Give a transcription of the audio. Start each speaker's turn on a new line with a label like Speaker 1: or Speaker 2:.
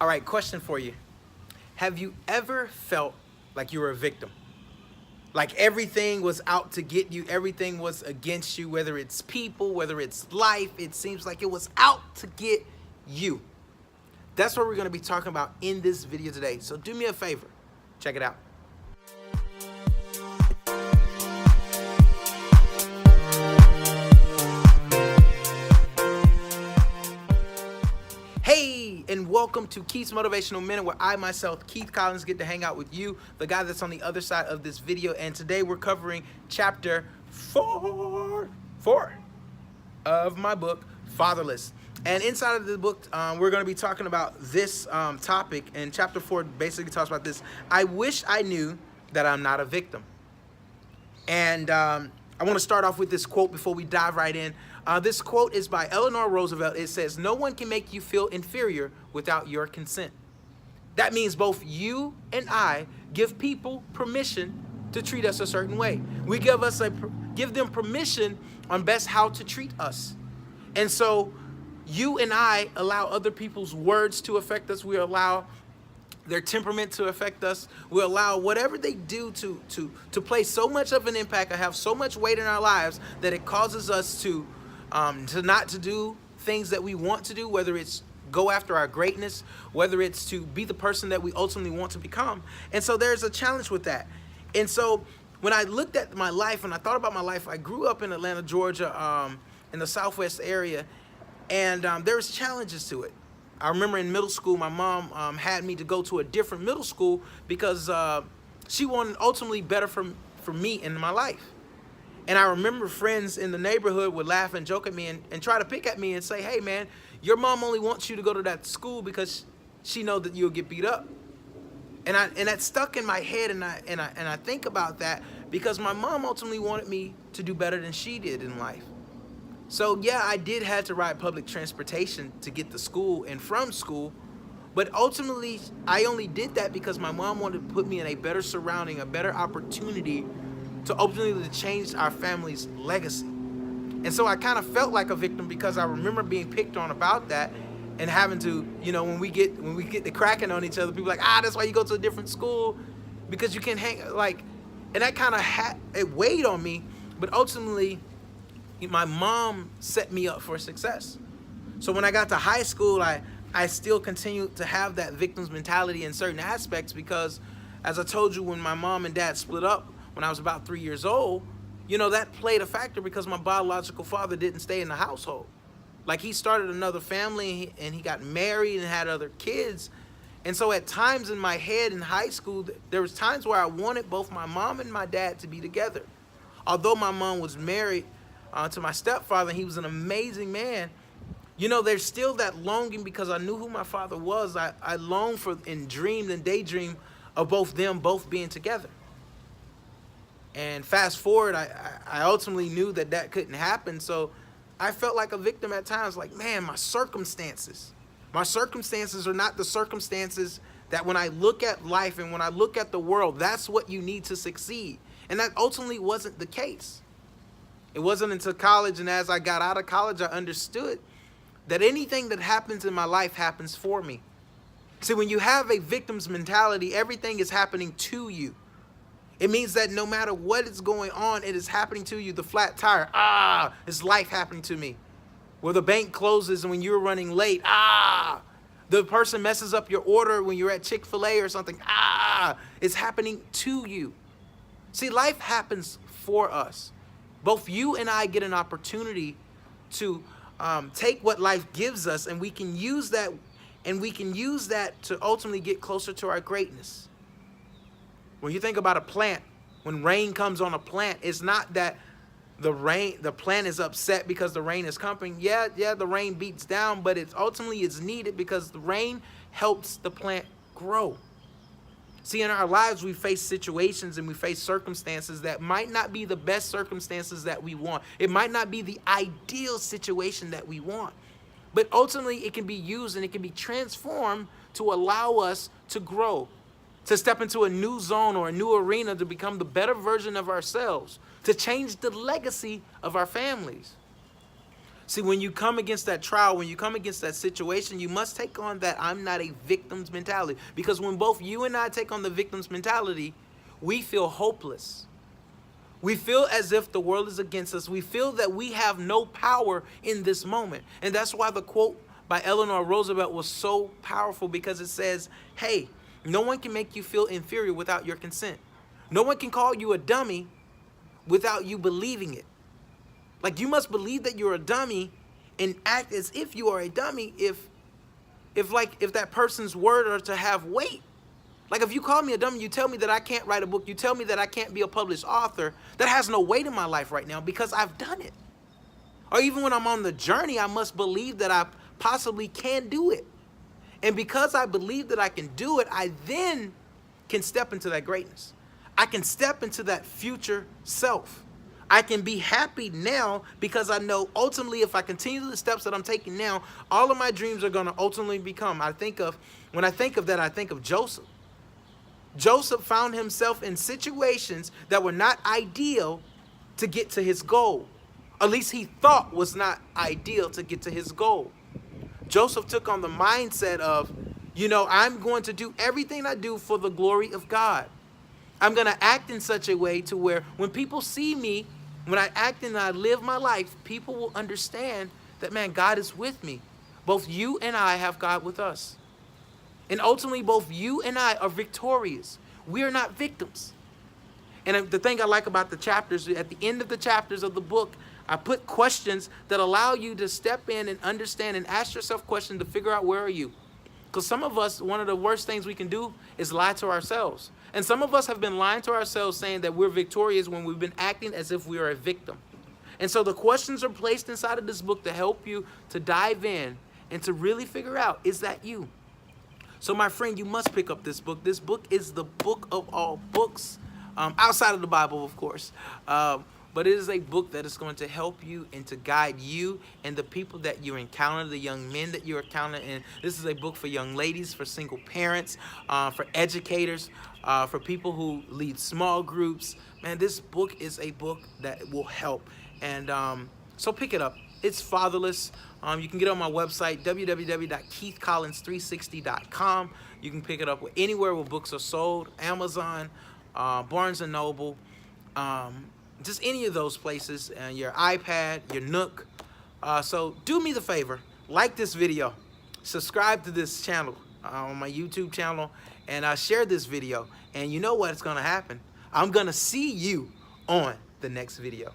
Speaker 1: All right, question for you. Have you ever felt like you were a victim? Like everything was out to get you, everything was against you, whether it's people, whether it's life, it seems like it was out to get you. That's what we're going to be talking about in this video today. So do me a favor, check it out. Hey, and welcome to Keith's Motivational Minute, where I myself, Keith Collins, get to hang out with you, the guy that's on the other side of this video. And today we're covering chapter 4 of my book, Fatherless. And inside of the book, we're going to be talking about this topic. And chapter 4 basically talks about this. I wish I knew that I'm not a victim. And I want to start off with this quote before we dive right in. This quote is by Eleanor Roosevelt. It says, "No one can make you feel inferior without your consent." That means both you and I give people permission to treat us a certain way. We give them permission on best how to treat us. And so you and I allow other people's words to affect us. We allow their temperament to affect us. We allow whatever they do to play so much of an impact and have so much weight in our lives that it causes us to not to do things that we want to do, whether it's go after our greatness, whether it's to be the person that we ultimately want to become. And so there's a challenge with that. And so when I looked at my life and I thought about my life, I grew up in Atlanta, Georgia, in the Southwest area, and there was challenges to it. I remember in middle school, my mom had me to go to a different middle school because she wanted ultimately better for me in my life. And I remember friends in the neighborhood would laugh and joke at me and try to pick at me and say, "Hey man, your mom only wants you to go to that school because she knows that you'll get beat up." And that stuck in my head, and I think about that because my mom ultimately wanted me to do better than she did in life. So yeah, I did have to ride public transportation to get to school and from school, but ultimately I only did that because my mom wanted to put me in a better surrounding, a better opportunity to ultimately change our family's legacy. And so I kind of felt like a victim because I remember being picked on about that and having to, when we get the cracking on each other, people are like, that's why you go to a different school, because you can't hang, and that kind of it weighed on me. But ultimately my mom set me up for success. So when I got to high school, I still continued to have that victim's mentality in certain aspects because, as I told you, when my mom and dad split up when I was about 3 years old, that played a factor because my biological father didn't stay in the household. Like, he started another family and he got married and had other kids. And so at times in my head in high school, there was times where I wanted both my mom and my dad to be together. Although my mom was married to my stepfather, and he was an amazing man, there's still that longing because I knew who my father was. I longed for and dreamed and daydreamed of both being together. And fast forward, I ultimately knew that couldn't happen. So I felt like a victim at times, like, man, my circumstances are not the circumstances that when I look at life and when I look at the world, that's what you need to succeed. And that ultimately wasn't the case. It wasn't until college, and as I got out of college, I understood that anything that happens in my life happens for me. See, when you have a victim's mentality, everything is happening to you. It means that no matter what is going on, it is happening to you. The flat tire, it's life happening to me. Where the bank closes and when you're running late, the person messes up your order when you're at Chick-fil-A or something, it's happening to you. See, life happens for us. Both you and I get an opportunity to take what life gives us, and we can use that, to ultimately get closer to our greatness. When you think about a plant, when rain comes on a plant, it's not that the plant is upset because the rain is coming. Yeah, the rain beats down, but it's ultimately needed because the rain helps the plant grow. See, in our lives, we face situations and we face circumstances that might not be the best circumstances that we want. It might not be the ideal situation that we want. But ultimately, it can be used and it can be transformed to allow us to grow, to step into a new zone or a new arena, to become the better version of ourselves, to change the legacy of our families. See, when you come against that trial, when you come against that situation, you must take on that I'm not a victim's mentality. Because when both you and I take on the victim's mentality, we feel hopeless. We feel as if the world is against us. We feel that we have no power in this moment. And that's why the quote by Eleanor Roosevelt was so powerful, because it says, hey, no one can make you feel inferior without your consent. No one can call you a dummy without you believing it. Like, you must believe that you're a dummy and act as if you are a dummy if that person's word are to have weight. Like, if you call me a dummy, you tell me that I can't write a book, you tell me that I can't be a published author, that has no weight in my life right now because I've done it. Or even when I'm on the journey, I must believe that I possibly can do it. And because I believe that I can do it, I then can step into that greatness. I can step into that future self. I can be happy now because I know ultimately if I continue the steps that I'm taking now, all of my dreams are going to ultimately become. When I think of that, I think of Joseph. Joseph found himself in situations that were not ideal to get to his goal. At least he thought was not ideal to get to his goal. Joseph took on the mindset of, I'm going to do everything I do for the glory of God. I'm going to act in such a way to where when people see me, when I act and I live my life, people will understand that, man, God is with me. Both you and I have God with us. And ultimately, both you and I are victorious. We are not victims. And the thing I like about the chapters, at the end of the chapters of the book, I put questions that allow you to step in and understand and ask yourself questions to figure out where are you. Because some of us, one of the worst things we can do is lie to ourselves. And some of us have been lying to ourselves saying that we're victorious when we've been acting as if we are a victim. And so the questions are placed inside of this book to help you to dive in and to really figure out, is that you? So my friend, you must pick up this book. This book is the book of all books, outside of the Bible, of course. But it is a book that is going to help you and to guide you and the people that you encounter, the young men that you encounter. And this is a book for young ladies, for single parents, for educators, for people who lead small groups. Man, this book is a book that will help. And so pick it up. It's Fatherless. You can get it on my website, www.keithcollins360.com. You can pick it up anywhere where books are sold, Amazon, Barnes & Noble, just any of those places, and your iPad, your Nook. So do me the favor, like this video, subscribe to this channel on my YouTube channel, and share this video. And you know what's going to happen? I'm going to see you on the next video.